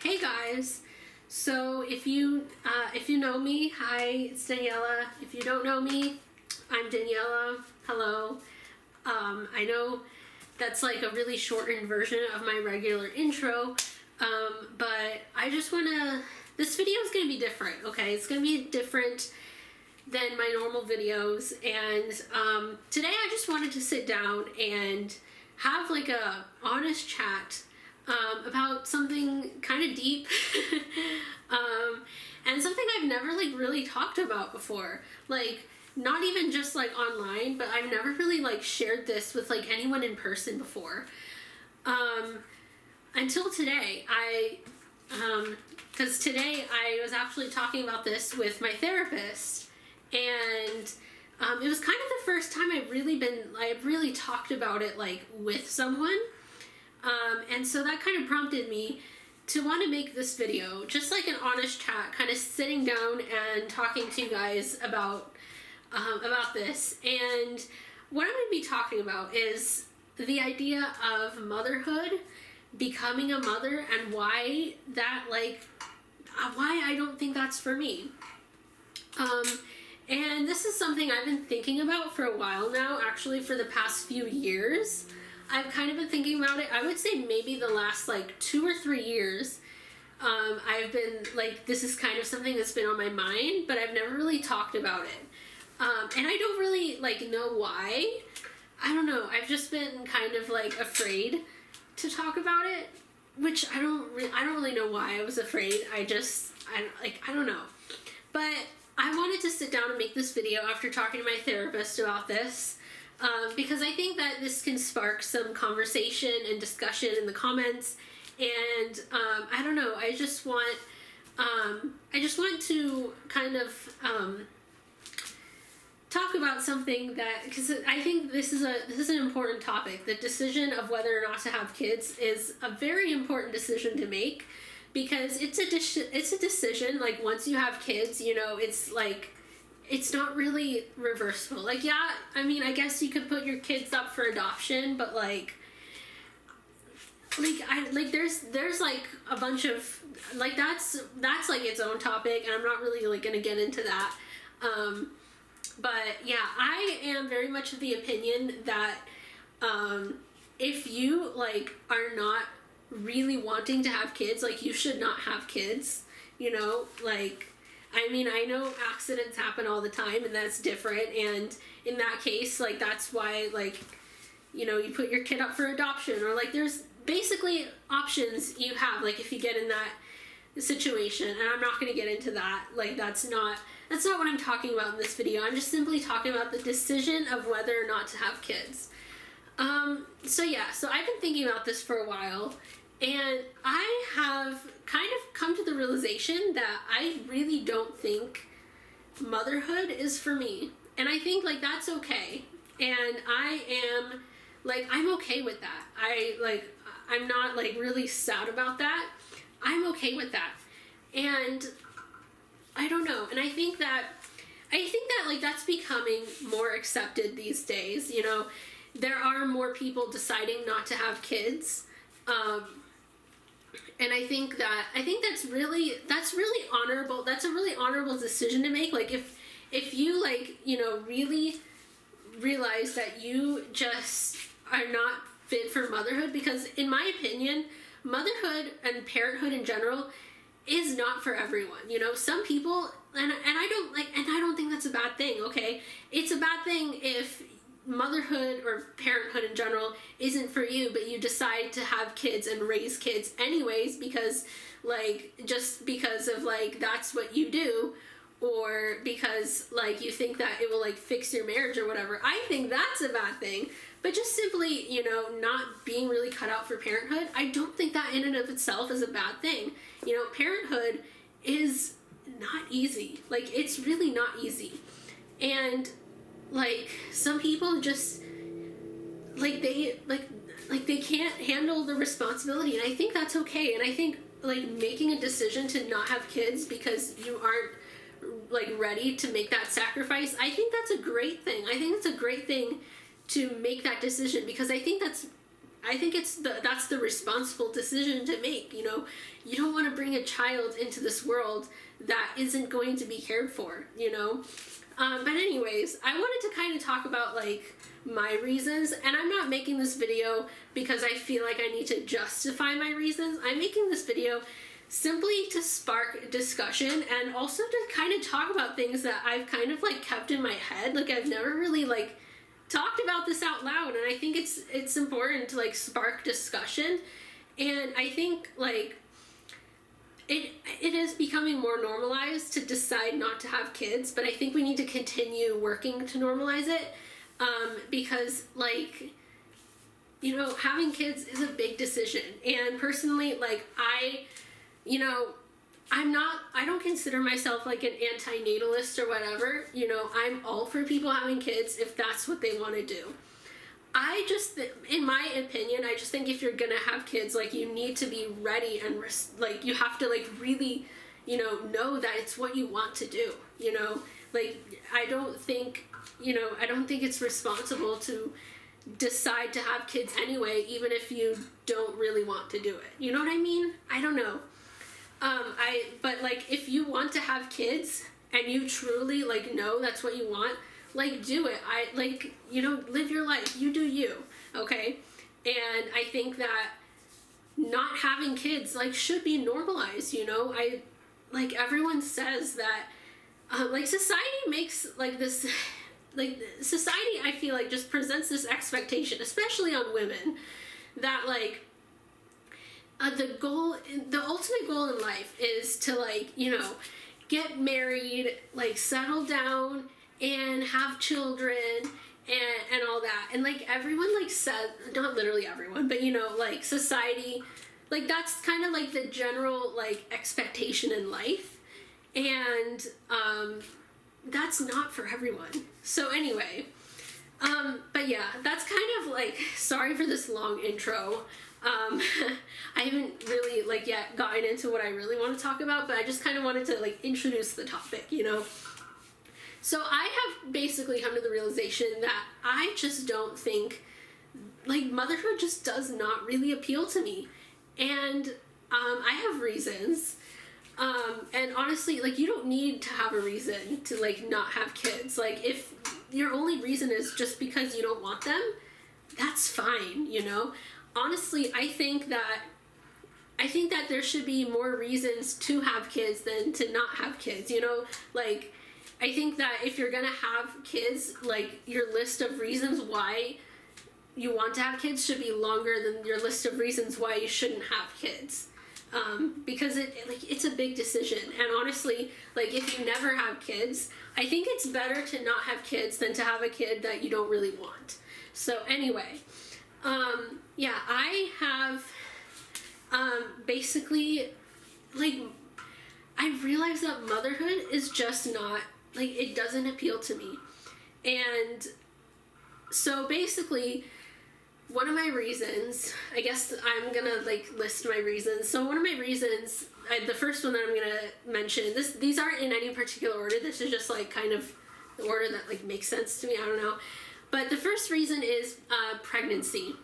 Hey guys, so if you know me, hi, it's Daniela. If you don't know me, I'm Daniela. Hello. I know that's like a really shortened version of my regular intro, but I just wanna, this video is gonna be different, okay? It's gonna be different than my normal videos, and today I just wanted to sit down and have like a honest chat about something kind of deep and something I've never like really talked about before, like not even just like online, but I've never really like shared this with like anyone in person before until today. Because today I was actually talking about this with my therapist, and it was kind of the first time I've really talked about it like with someone. And so that kind of prompted me to want to make this video, just like an honest chat, kind of sitting down and talking to you guys about this. And what I'm going to be talking about is the idea of motherhood, becoming a mother, and why I don't think that's for me. And this is something I've been thinking about for a while now, actually for the past few years. I've kind of been thinking about it. I would say maybe the last like 2 or 3 years. I've been like, this is kind of something that's been on my mind, but I've never really talked about it. And I don't really like know why. I don't know. I've just been kind of like afraid to talk about it, which I don't really know why I was afraid. I don't know. But I wanted to sit down and make this video after talking to my therapist about this. Because I think that this can spark some conversation and discussion in the comments, and I don't know, I just want to kind of talk about something that, because I think this is an important topic. The decision of whether or not to have kids is a very important decision to make, because it's a decision, like once you have kids, you know, it's like, it's not really reversible. Like, yeah, I mean, I guess you could put your kids up for adoption, but there's like a bunch of, like, that's like its own topic, and I'm not really like gonna get into that. But yeah, I am very much of the opinion that if you like are not really wanting to have kids, like, you should not have kids, you know, like, I mean, I know accidents happen all the time, and that's different, and in that case, like, that's why, like, you know, you put your kid up for adoption, or like, there's basically options you have, like, if you get in that situation, and I'm not going to get into that, like, that's not what I'm talking about in this video. I'm just simply talking about the decision of whether or not to have kids. So yeah, so I've been thinking about this for a while, and I have kind of come to the realization that I really don't think motherhood is for me. And I think, like, that's okay. And I'm okay with that. I'm not, like, really sad about that. I'm okay with that. And I don't know. And I think that, like, that's becoming more accepted these days. You know, there are more people deciding not to have kids. And I think that's really honorable. That's a really honorable decision to make. Like, if you, like, you know, really realize that you just are not fit for motherhood, because in my opinion, motherhood and parenthood in general is not for everyone. You know, some people, and I don't think that's a bad thing, okay? It's a bad thing if motherhood or parenthood in general isn't for you, but you decide to have kids and raise kids anyways, because, like, just because of, like, that's what you do, or because, like, you think that it will, like, fix your marriage or whatever. I think that's a bad thing. But just simply, you know, not being really cut out for parenthood, I don't think that in and of itself is a bad thing. You know, parenthood is not easy. Like, it's really not easy. And, like, some people just, like, they can't handle the responsibility, and I think that's okay. And I think, like, making a decision to not have kids because you aren't, like, ready to make that sacrifice, I think that's a great thing. I think it's a great thing to make that decision, because I think that's I think that's the responsible decision to make. You know, you don't want to bring a child into this world that isn't going to be cared for, you know. But anyways, I wanted to kind of talk about like my reasons, and I'm not making this video because I feel like I need to justify my reasons. I'm making this video simply to spark discussion and also to kind of talk about things that I've kind of like kept in my head. Like I've never really like talked about this out loud, and I think it's important to like spark discussion. And I think like it is becoming more normalized to decide not to have kids, but I think we need to continue working to normalize it, because like, you know, having kids is a big decision. And personally, like I don't consider myself like an anti-natalist or whatever. You know, I'm all for people having kids if that's what they want to do. I just, in my opinion, I just think if you're gonna have kids, like, you need to be ready and like you have to like really, you know that it's what you want to do. You know, like I don't think it's responsible to decide to have kids anyway, even if you don't really want to do it. You know what I mean? I don't know. But like if you want to have kids and you truly like know that's what you want, like do it. Live your life. You do you, okay? And I think that not having kids like should be normalized, you know? Everyone says that society makes like this society, I feel like, just presents this expectation, especially on women, that like the ultimate goal in life is to like, you know, get married, like settle down and have children and all that. And like everyone like said, not literally everyone, but you know, like society, like that's kind of like the general like expectation in life. And that's not for everyone. So anyway, but yeah, that's kind of like, sorry for this long intro. I haven't really like yet gotten into what I really want to talk about, but I just kind of wanted to like introduce the topic, you know? So I have basically come to the realization that I just don't think, like, motherhood just does not really appeal to me. And I have reasons. And honestly, like, you don't need to have a reason to like not have kids. Like, if your only reason is just because you don't want them, that's fine, you know? Honestly, I think that there should be more reasons to have kids than to not have kids, you know? Like, I think that if you're gonna have kids, like, your list of reasons why you want to have kids should be longer than your list of reasons why you shouldn't have kids. Because it's a big decision. And honestly, like, if you never have kids, I think it's better to not have kids than to have a kid that you don't really want. So anyway, yeah, I have, basically, like, I realized that motherhood is just not, like, it doesn't appeal to me. And so basically, one of my reasons, I guess I'm gonna like list my reasons. So one of my reasons, the first one that I'm gonna mention, these aren't in any particular order. This is just like kind of the order that like makes sense to me. I don't know. But the first reason is pregnancy.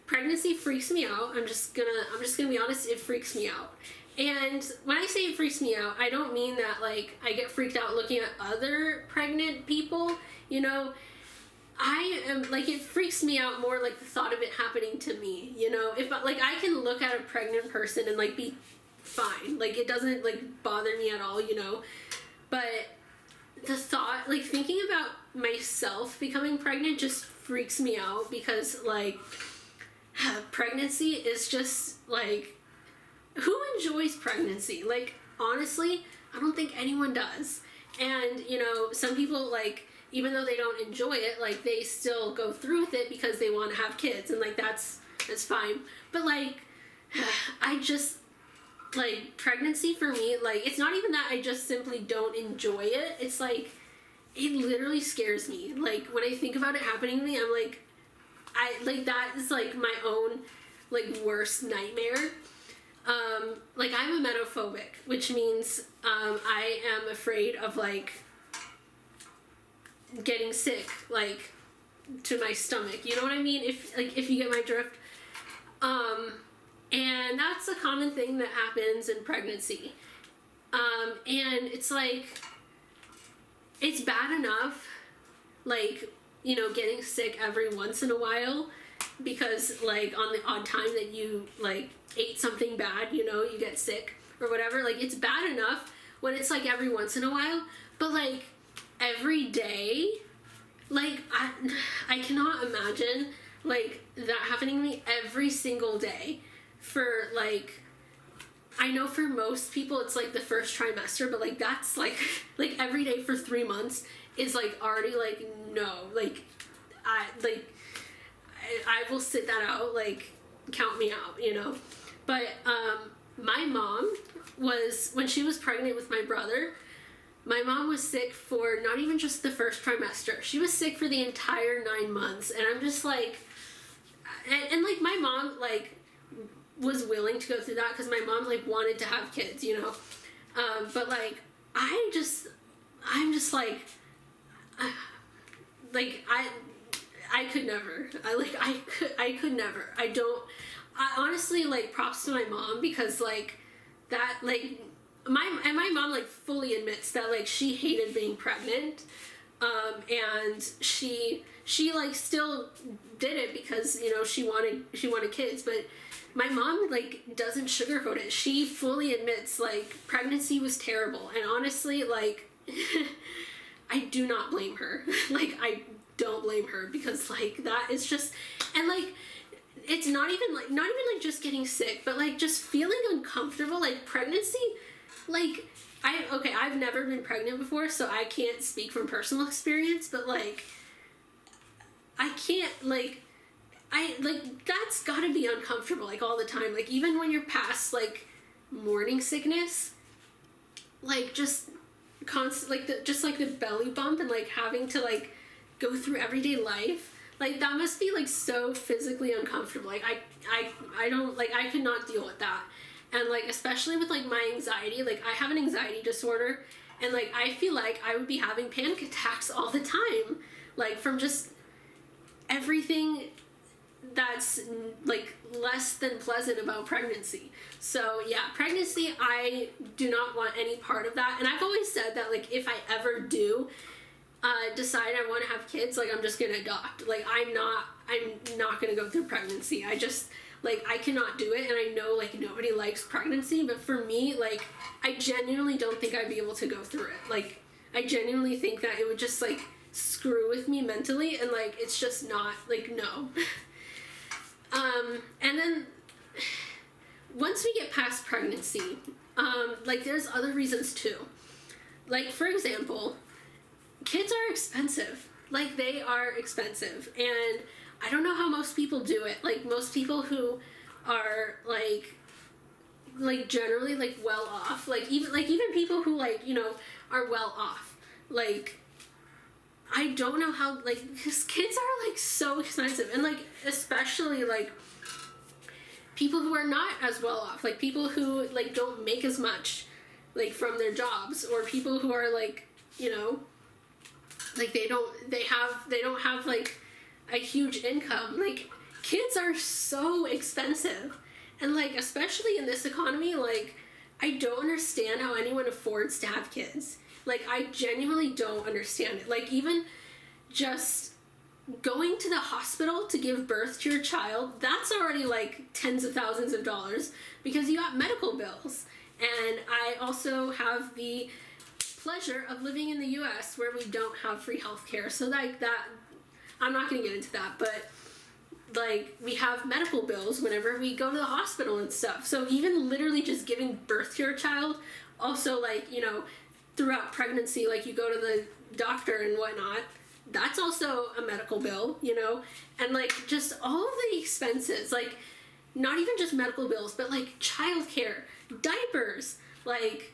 Pregnancy freaks me out. I'm just gonna be honest. It freaks me out. And when I say it freaks me out, I don't mean that like I get freaked out looking at other pregnant people. You know, I am like, it freaks me out more like the thought of it happening to me. You know, if like I can look at a pregnant person and like be fine, like it doesn't like bother me at all. You know, but the thought, like thinking about myself becoming pregnant just freaks me out, because like pregnancy is just like, who enjoys pregnancy? Like, honestly, I don't think anyone does. And, you know, some people, like, even though they don't enjoy it, like, they still go through with it because they want to have kids, and, like, that's fine. But, like, I just, like, pregnancy for me, like, it's not even that I just simply don't enjoy it. It's, like, it literally scares me. Like, when I think about it happening to me, I'm, like, that is, like, my own, like, worst nightmare. Like, I'm emetophobic, which means, I am afraid of, like, getting sick, like, to my stomach. You know what I mean? If you get my drift. And that's a common thing that happens in pregnancy. And it's like, it's bad enough, like, you know, getting sick every once in a while, because like on the odd time that you like ate something bad, you know, you get sick or whatever. Like, it's bad enough when it's like every once in a while, but like every day, like I cannot imagine like that happening to me every single day for like, I know for most people it's like the first trimester, but like that's like every day for 3 months is like already like, no, like I will sit that out, like count me out, you know. But my mom was, when she was pregnant with my brother, my mom was sick for not even just the first trimester. She was sick for the entire 9 months. And I'm just like, and like my mom like was willing to go through that because my mom like wanted to have kids, you know. But like I'm just like I could never. I could never. I honestly, like, props to my mom, because like that, like my mom like fully admits that like she hated being pregnant, and she like still did it because, you know, she wanted kids. But my mom like doesn't sugarcoat it. She fully admits like pregnancy was terrible, and honestly, like I do not blame her. Like, I don't blame her, because like that is just, and like it's not even like just getting sick, but like just feeling uncomfortable. Like pregnancy, like I've never been pregnant before, so I can't speak from personal experience, but like I can't, like that's gotta be uncomfortable, like all the time. Like even when you're past like morning sickness, like just constant, like the belly bump, and like having to like go through everyday life, like that must be like so physically uncomfortable. Like I don't, like I could not deal with that. And like especially with like my anxiety, like I have an anxiety disorder, and like I feel like I would be having panic attacks all the time, like from just everything that's like less than pleasant about pregnancy. So yeah, pregnancy, I do not want any part of that. And I've always said that like if I ever do decide I want to have kids, like I'm just gonna adopt. Like I'm not gonna go through pregnancy. I just, like, I cannot do it. And I know like nobody likes pregnancy, but for me, like I genuinely don't think I'd be able to go through it. Like I genuinely think that it would just like screw with me mentally, and like it's just not, like, no. And then once we get past pregnancy, like there's other reasons too. Like for example, kids are expensive. Like they are expensive, and I don't know how most people do it. Like most people who are like generally like well off, like even people who like, you know, are well off, like I don't know how, like, because kids are like so expensive, and like especially like people who are not as well off, like people who like don't make as much like from their jobs, or people who are like, you know, like they don't have like a huge income. Like kids are so expensive, and like especially in this economy, like I don't understand how anyone affords to have kids. Like I genuinely don't understand it. Like even just going to the hospital to give birth to your child, that's already like tens of thousands of dollars, because you got medical bills. And I also have the pleasure of living in the US where we don't have free healthcare. So like that, I'm not going to get into that, but like we have medical bills whenever we go to the hospital and stuff. So even literally just giving birth to your child, also like, you know, throughout pregnancy, like you go to the doctor and whatnot, that's also a medical bill, you know. And like just all of the expenses, like not even just medical bills, but like childcare, diapers, like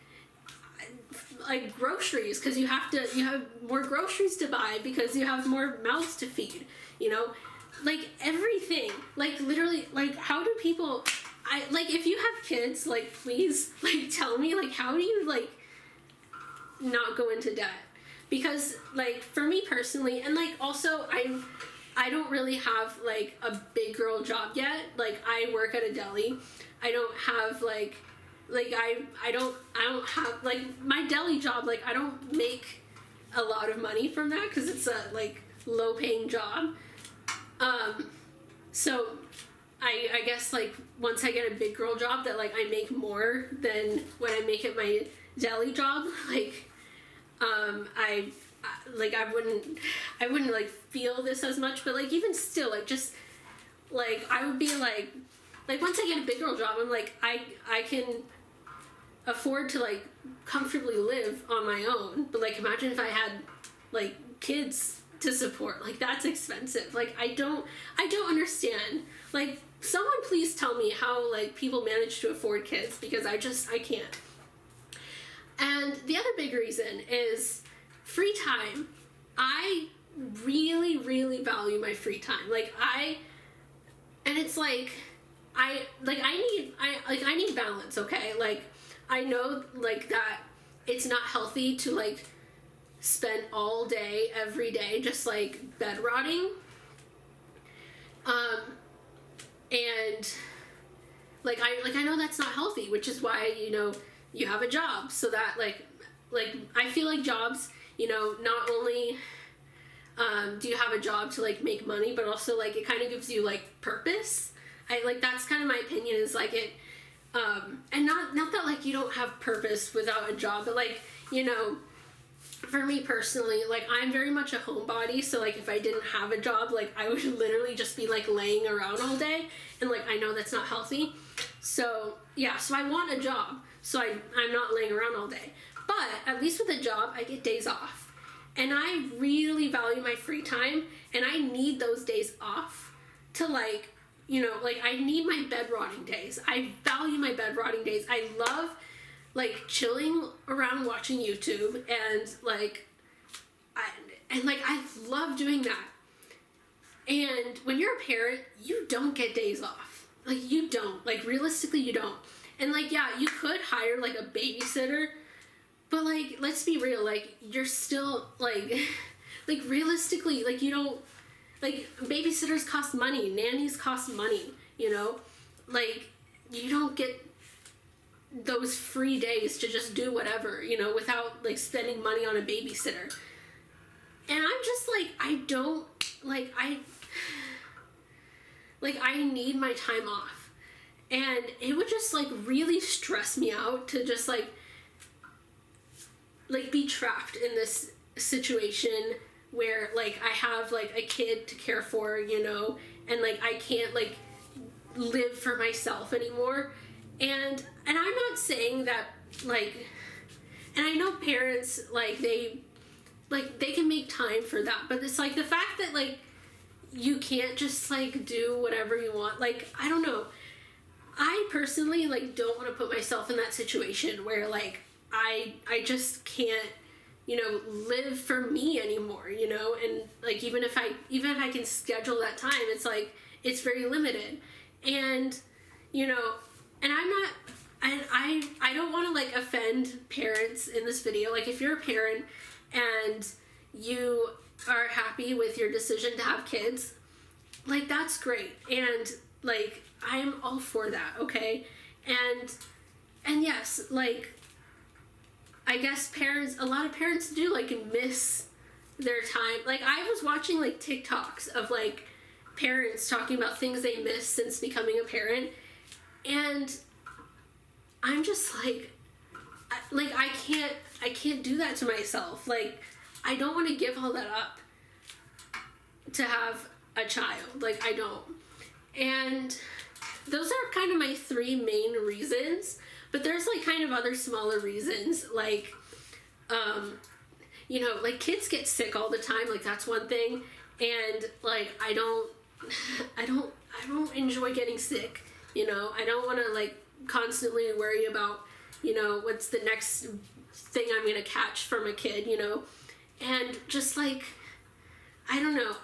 groceries, because you have more groceries to buy because you have more mouths to feed, you know, like everything. Like literally, like how do people, if you have kids, like please like tell me, like how do you like not go into debt? Because like for me personally, and like also I don't really have like a big girl job yet. Like I work at a deli. I don't have like I don't have like my deli job. Like I don't make a lot of money from that because it's a like low paying job. So I guess like once I get a big girl job that like I make more than when I make it my deli job, like I wouldn't like feel this as much, but like even still, like just like I would be like once I get a big girl job, I'm like I can afford to like comfortably live on my own. But like imagine if I had like kids to support, like that's expensive. Like I don't understand. Like someone please tell me how like people manage to afford kids, because I can't. And the other big reason is free time. I really, really value my free time. And it's like, I need balance, okay? Like, I know, like, that it's not healthy to, like, spend all day, every day, just, like, bed rotting. And, I know that's not healthy, which is why, you have a job, so that, like, I feel like jobs, not only do you have a job to like make money, but also like it kind of gives you like purpose. That's kind of my opinion, is like it, and not that like you don't have purpose without a job, but like, for me personally, like I'm very much a homebody, so like if I didn't have a job, like I would literally just be like laying around all day, and like I know that's not healthy. So yeah, so I want a job, so I'm not laying around all day. But at least with a job, I get days off. And I really value my free time, and I need those days off to like, I need my bed rotting days. I value my bed rotting days. I love like chilling around watching YouTube, and like I love doing that. And when you're a parent, you don't get days off. Like you don't. Like realistically, you don't. And like, yeah, you could hire like a babysitter, but like, let's be real, like you're still like realistically, like you don't, like babysitters cost money, nannies cost money, like you don't get those free days to just do whatever, without like spending money on a babysitter. And I'm just like, I need my time off. And it would just like really stress me out to just like be trapped in this situation where like I have like a kid to care for, and like I can't like live for myself anymore. And I'm not saying that like, and I know parents like they can make time for that, but it's like the fact that like you can't just like do whatever you want. Like I don't know, I personally like don't want to put myself in that situation where like I just can't, live for me anymore, and like even if I can schedule that time, it's like it's very limited. And and I'm not, and I don't want to like offend parents in this video. Like if you're a parent and you are happy with your decision to have kids, like that's great, and like I'm all for that, okay? And yes, like I guess a lot of parents do like miss their time. Like I was watching like TikToks of like parents talking about things they missed since becoming a parent, and I'm just like I can't do that to myself. Like I don't want to give all that up to have a child. Like I don't. And those are kind of my three main reasons. But there's like kind of other smaller reasons, like, like kids get sick all the time. Like that's one thing. And like, I don't enjoy getting sick. I don't want to like constantly worry about, what's the next thing I'm going to catch from a kid, and just like, I don't know.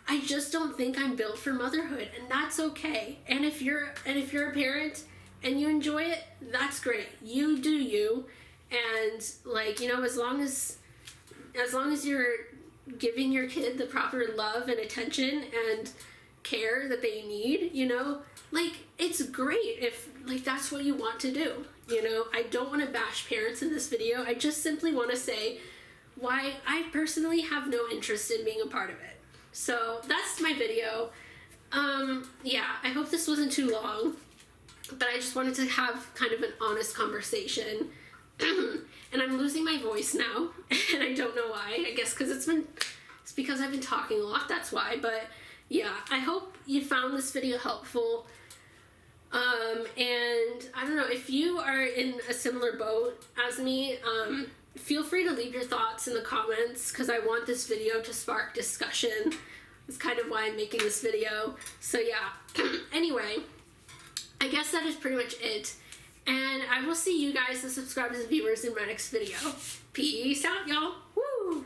I just don't think I'm built for motherhood, and that's okay. And if you're a parent and you enjoy it, that's great. You do you, and like as long as you're giving your kid the proper love and attention and care that they need, you know, like, it's great if, like, that's what you want to do, you know. I don't want to bash parents in this video. I just simply want to say why I personally have no interest in being a part of it. So that's my video. Yeah, I hope this wasn't too long, but I just wanted to have kind of an honest conversation. And I'm losing my voice now, and I don't know why. I guess because it's because I've been talking a lot, that's why. But yeah, I hope you found this video helpful. And I don't know, if you are in a similar boat as me, feel free to leave your thoughts in the comments, because I want this video to spark discussion. It's kind of why I'm making this video. So yeah, anyway, I guess that is pretty much it. And I will see you guys, the subscribers and viewers, in my next video. Peace out, y'all. Woo!